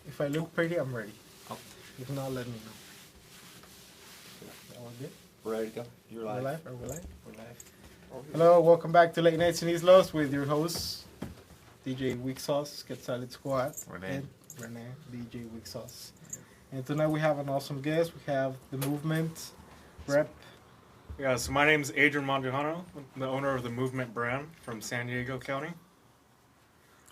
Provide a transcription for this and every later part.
If I look pretty, I'm ready. Oh. If not, let me know. All good? We're ready to go. You're We're live. live? Are we live? We're live. Hello, welcome back to Late Nights in East Los with your hosts, DJ Weak Sauce, Get Solid Squad, Renee. and Renee, DJ Weak Sauce. And tonight we have an awesome guest. We have the Movement rep. Yeah, so my name's Adrian Mondujano, the owner of the Movement brand from San Diego County.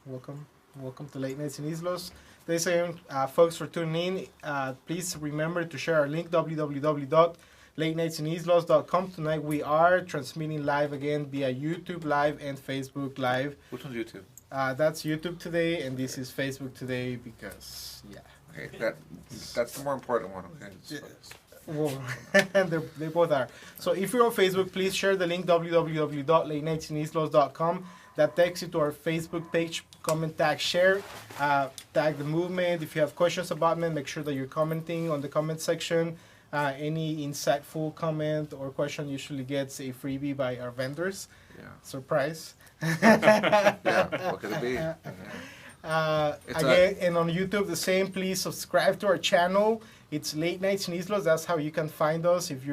Welcome. Welcome to Late Nights in East Los. Thanks again, folks, for tuning in. Please remember to share our link, www.latenightsinEastLos.com. Tonight we are transmitting live again via YouTube Live and Facebook Live. Which one's YouTube? That's YouTube today, and this is Facebook today because, yeah. Okay, that's the more important one. Okay. Well, they both are. So if you're on Facebook, please share the link, www.latenightsinEastLos.com. That takes you to our Facebook page. Comment, tag, share, tag the movement. If you have questions about me, make sure that you're commenting on the comment section. Any insightful comment or question usually gets a freebie by our vendors. Yeah. Surprise. Yeah. What could it be? Yeah. Again, and on YouTube, the same. Please subscribe to our channel. It's Late Nights in East Los. That's how you can find us. If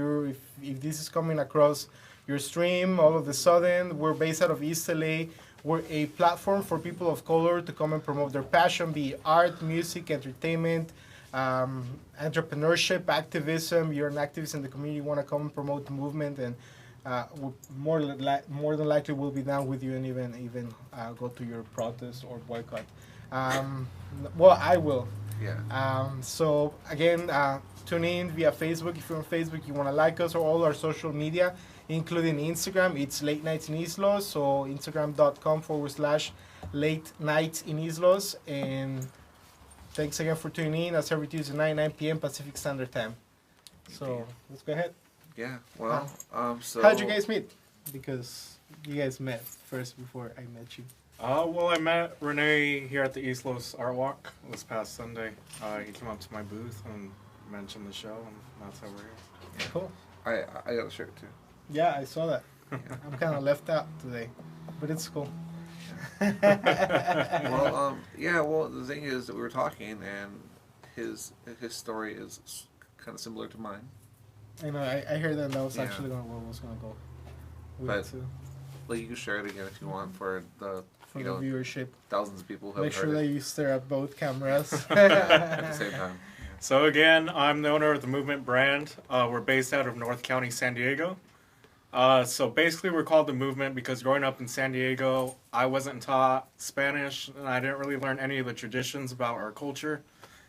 this is coming across your stream, all of a sudden, we're based out of East LA. We're a platform for people of color to come and promote their passion, be it art, music, entertainment, entrepreneurship, activism. You're an activist in the community, you want to come and promote the movement, and more than likely we'll be down with you and even go to your protest or boycott. Well, I will. Yeah. So again, tune in via Facebook. If you're on Facebook, you want to like us or all our social media, including Instagram. It's Late Nights in East Los. So Instagram.com/Late Nights in East Los. And thanks again for tuning in. That's every Tuesday night, 9 p.m. Pacific Standard Time. So let's go ahead. Yeah. Well, so. How'd you guys meet? Because you guys met first before I met you. Well, I met Renee here at the East Los Art Walk this past Sunday. He came up to my booth and mentioned the show, and that's how we're here. Yeah. Cool. I got a shirt too. Yeah, I saw that. I'm kind of left out today, but it's cool. Well, yeah. Well, the thing is that we were talking, and his story is kind of similar to mine. I know. I heard that. That was Yeah. actually where I was gonna go. But- With, Like you can share it again if you want for the for the viewership. thousands of people who Make have sure heard that it you stare at both cameras. at the same time. So again, I'm the owner of the Movement brand. We're based out of North County, San Diego. So basically we're called the Movement because growing up in San Diego, I wasn't taught Spanish, and I didn't really learn any of the traditions about our culture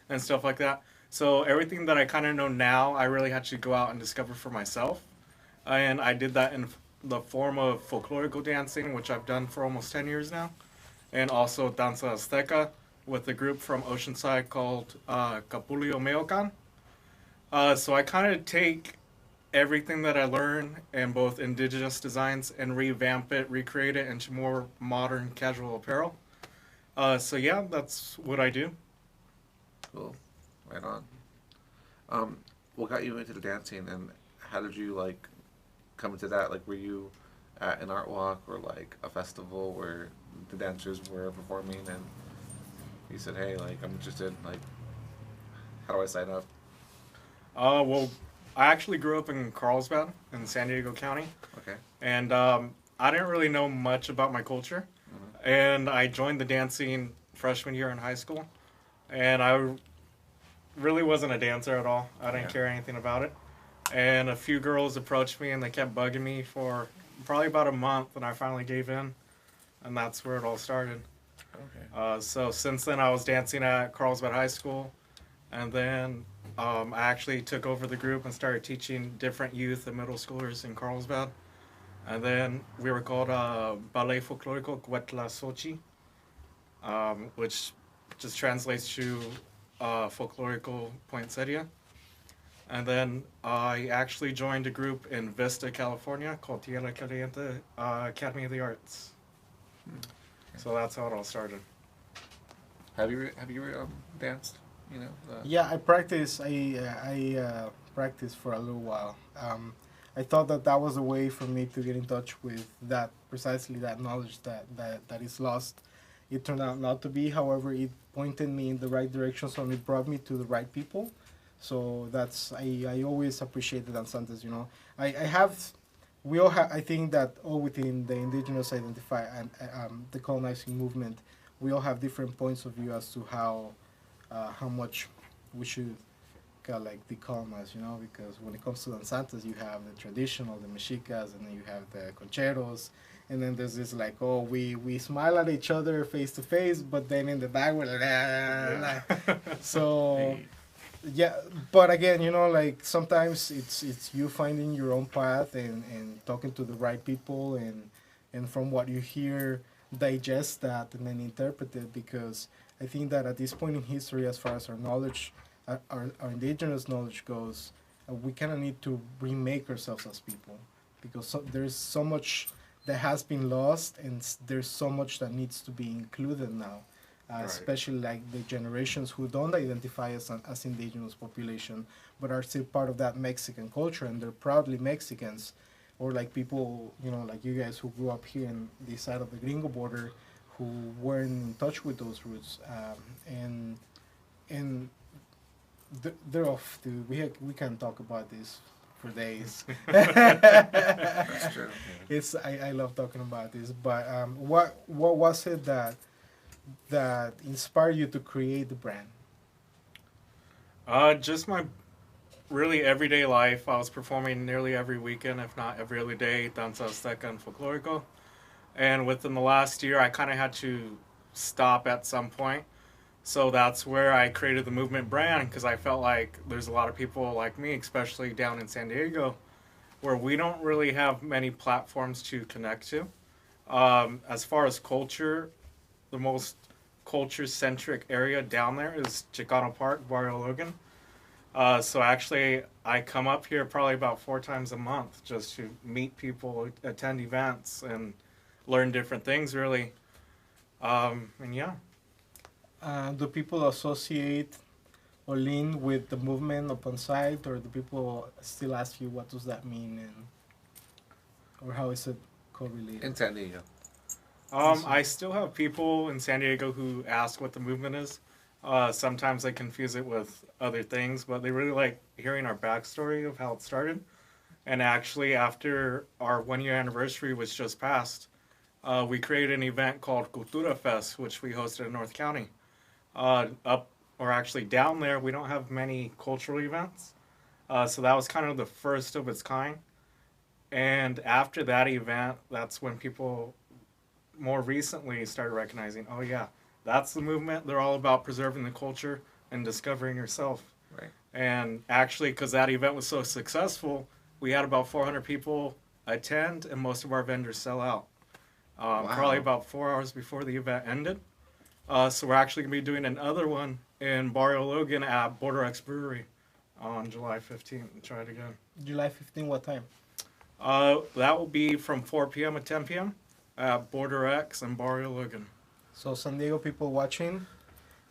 and stuff like that. So everything that I kind of know now, I really had to go out and discover for myself. And I did that in the form of folklorical dancing, which I've done for almost 10 years now. And also Danza Azteca with a group from Oceanside called Capulio Meocan. So I kind of take everything that I learn in both indigenous designs and revamp it, recreate it into more modern casual apparel. So yeah, that's what I do. Cool. Right on. What got you into the dancing, and how did you come into that? Like, were you at an art walk or like a festival where the dancers were performing, and you said, "Hey, I'm interested. How do I sign up?" Well, I actually grew up in Carlsbad in San Diego County, Okay. and I didn't really know much about my culture. Mm-hmm. And I joined the dancing freshman year in high school, and I really wasn't a dancer at all. I didn't Yeah. care anything about it. And a few girls approached me, and they kept bugging me for probably about a month, and I finally gave in, and that's where it all started. Okay. So since then, I was dancing at Carlsbad High School, and then I actually took over the group and started teaching different youth and middle schoolers in Carlsbad. And then we were called Ballet Folklorico Cuetlasochi, which just translates to Folklorical Poinsettia. And then I actually joined a group in Vista, California called Tierra Caliente Academy of the Arts. So that's how it all started. Have you danced? Yeah, I practiced. I practiced for a little while. I thought that was a way for me to get in touch with precisely that knowledge that is lost it turned out not to be. However, it pointed me in the right direction, so it brought me to the right people. So that's I always appreciate the danzantes. You know, I have we all have I think that all within the indigenous identify and the colonizing movement, we all have different points of view as to how much we should like decolonize, you know, because when it comes to danzantes, you have the traditional, the mexicas, and then you have the concheros, and then there's this like, oh, we smile at each other face to face, but then in the back we're like, so yeah. But again, you know, like sometimes it's you finding your own path and talking to the right people and from what you hear, digest that and then interpret it, because I think that at this point in history, as far as our knowledge, our indigenous knowledge goes, we kind of need to remake ourselves as people, because there's so much that has been lost, and there's so much that needs to be included now, especially like the generations who don't identify as indigenous population, but are still part of that Mexican culture, and they're proudly Mexicans, or like people, you know, like you guys who grew up here in this side of the Gringo border, who weren't in touch with those roots, and they're off, dude. We can talk about this for days. That's true. It's I love talking about this, but what was it that inspired you to create the brand? Just my really everyday life. I was performing nearly every weekend, if not every other day, Danza Azteca and Folklorico. And within the last year, I kind of had to stop at some point. So that's where I created the Movement brand, because I felt like there's a lot of people like me, especially down in San Diego, where we don't really have many platforms to connect to. As far as culture, the most culture-centric area down there is Chicano Park, Barrio Logan. So actually, I come up here probably about 4 times a month just to meet people, attend events, and learn different things, really. And yeah. Do people associate Olin with the movement upon sight, or do people still ask you what does that mean, or how is it correlated? In San Diego. I still have people in San Diego who ask what the movement is. Sometimes I confuse it with other things, but they really like hearing our backstory of how it started. And actually, after our 1-year anniversary was just passed, we created an event called Cultura Fest, which we hosted in North County. Actually down there, we don't have many cultural events. So that was kind of the first of its kind. And after that event, that's when people more recently started recognizing, oh yeah, that's the movement. They're all about preserving the culture and discovering yourself. Right. And actually, because that event was so successful, we had about 400 people attend, and most of our vendors sell out. Wow. Probably about 4 hours before the event ended. So we're actually going to be doing another one in Barrio Logan at Border X Brewery on July 15th. Try it again. July 15, what time? That will be from 4 p.m. to 10 p.m. at Border X and Barrio Logan. So San Diego people watching,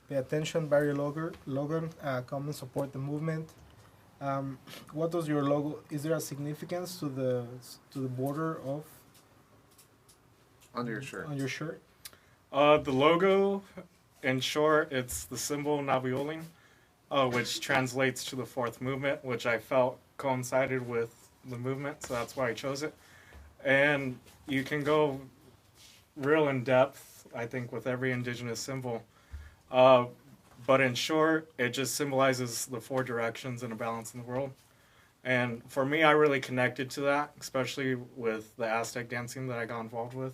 pay attention, Barrio Logan, come and support the movement. What does your logo, is there a significance to the border of On your shirt. on your shirt? The logo, in short, it's the symbol Naviolin, which translates to the fourth movement, which I felt coincided with the movement, so that's why I chose it. And you can go real in depth, I think, with every indigenous symbol. But in short, it just symbolizes the 4 directions and a balance in the world. And for me, I really connected to that, especially with the Aztec dancing that I got involved with,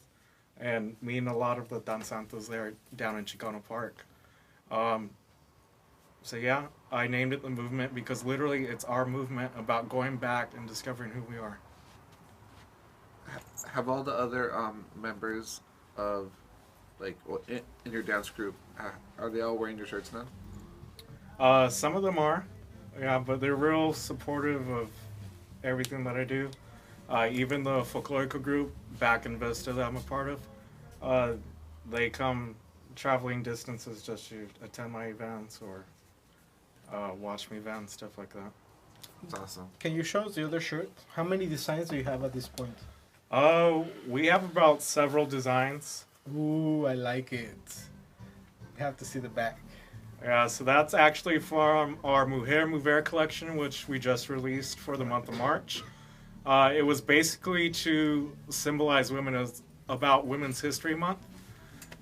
and meeting a lot of the danzantes there down in Chicano Park. So yeah, I named it the movement because literally it's our movement about going back and discovering who we are. Have all the other members of, like, in your dance group, are they all wearing your shirts now? Some of them are, yeah, but they're real supportive of everything that I do. Even the Folklorico group back in Vista that I'm a part of, they come traveling distances just to attend my events or watch me events, stuff like that. That's awesome. Can you show us the other shirt? How many designs do you have at this point? We have about several designs. Ooh, I like it. You have to see the back. Yeah, so that's actually from our Mujer Mover collection, which we just released for the month of March. It was basically to symbolize women as about Women's History Month.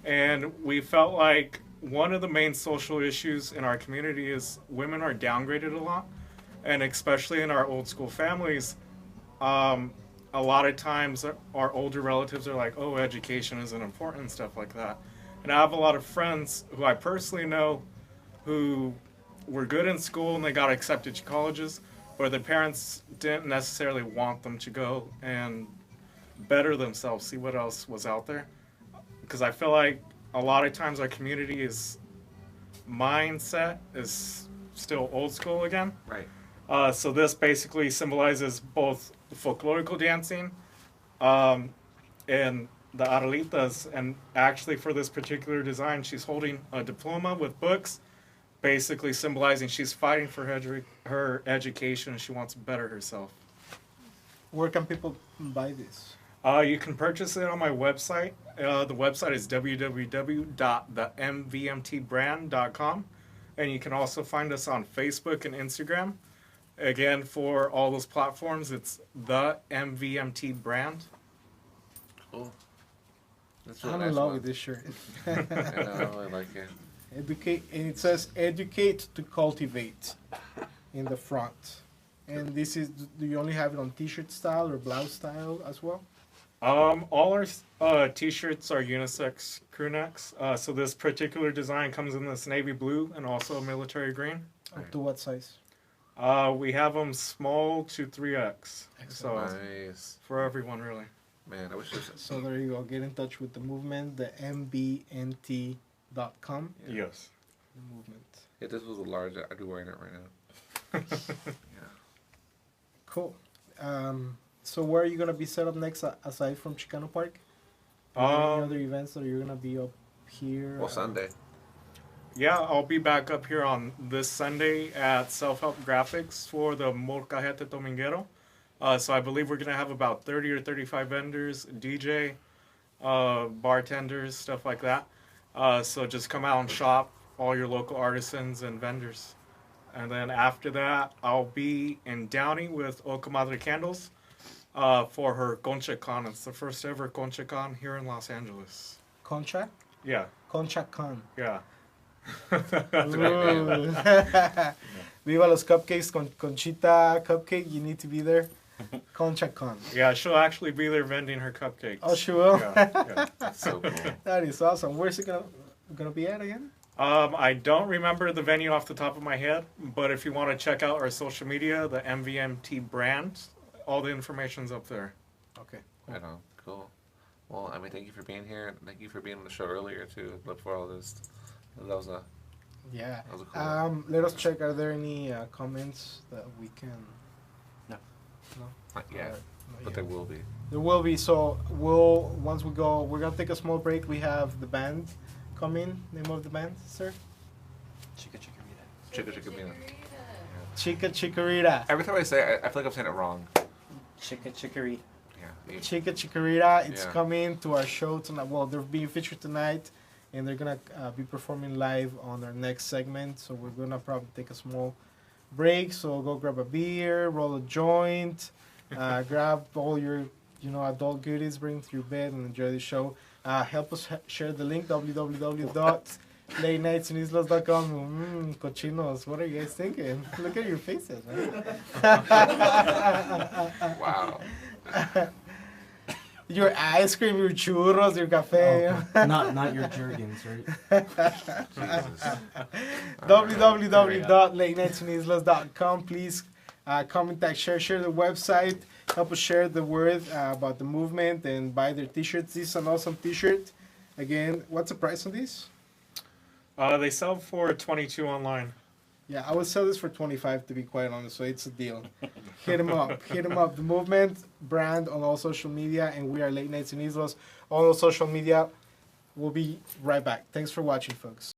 And we felt like one of the main social issues in our community is women are downgraded a lot. And especially in our old school families, a lot of times our older relatives are like, oh, education isn't important and stuff like that. And I have a lot of friends who I personally know who were good in school and they got accepted to colleges, but their parents didn't necessarily want them to go and better themselves, see what else was out there. Because I feel like a lot of times our community's mindset is still old school again. Right. So this basically symbolizes both the folklorical dancing and the Arelitas. And actually for this particular design, she's holding a diploma with books, basically symbolizing she's fighting for her education and she wants to better herself. Where can people buy this? You can purchase it on my website. The website is www.themvmtbrand.com. And you can also find us on Facebook and Instagram. Again, for all those platforms, it's the MVMT brand. Cool. That's I'm really in nice love one. with this shirt. I know, I like it. Educate, and it says "Educate to Cultivate" in the front. And this is, do you only have it on T-shirt style or blouse style as well? All our t-shirts are unisex crew necks. So this particular design comes in this navy blue and also military green. Up to what size? We have them small to 3X. So Nice. for everyone, really. Man, I wish this. So there you go. Get in touch with the movement, the mbnt.com. Yes. The movement. If this was a large, I'd be wearing it right now. Yeah. Cool. So where are you gonna be set up next aside from Chicano Park? Are there any other events that you're gonna be up here? Well, Sunday. Yeah, I'll be back up here on this Sunday at Self Help Graphics for the Molcajete Dominguero. So I believe we're going to have about 30 or 35 vendors, DJ, bartenders, stuff like that. So just come out and shop, all your local artisans and vendors. And then after that, I'll be in Downey with O Comadre Candles for her Concha Con. It's the first ever Concha Con here in Los Angeles. Concha? Yeah, Concha Con. yeah. Ooh. Viva los cupcakes, Conchita Cupcake. You need to be there. Concha Con. Yeah, she'll actually be there vending her cupcakes. Oh, she will. Yeah. That's so cool. That is awesome. Where's it gonna be at again? I don't remember the venue off the top of my head, but if you want to check out our social media, the MVMT brand, all the information's up there. Okay. Right on. Cool. Well, I mean, thank you for being here. Thank you for being on the show earlier too. Look for all this. That was a. Yeah. That was a cool one. Let us check. Are there any comments that we can? No. No. Not yet, Alright, not but yet. there will be. There will be. So we'll once we go, we're gonna take a small break. We have the band come in. Name of the band, sir? Chica Chica Vida. Chica Chica Mina. Chica Chicarita. Every time I say it, I feel like I'm saying it wrong. Chica Chicarita. Yeah. you- Chica Chicarita. It's Yeah. coming to our show tonight. Well, they're being featured tonight, and they're gonna be performing live on our next segment. So we're gonna probably take a small break. So go grab a beer, roll a joint, grab all your adult goodies, bring it to your bed, and enjoy the show. Help us share the link www.latenightsinislas.com. Cochinos, what are you guys thinking? Look at your faces, man. Wow. Your ice cream, your churros, your cafe. Not your Jergens, right? Jesus. www.latenightsinislas.com. Please comment, tag, share the website. Help us share the word about the movement and buy their t-shirts. This is an awesome t-shirt. Again, what's the price on these? They sell for $22 online. Yeah, I would sell this for 25 to be quite honest, so it's a deal. Hit them up. Hit them up. The movement brand on all social media, and we are Late Nights in Islas on all social media. We'll be right back. Thanks for watching, folks.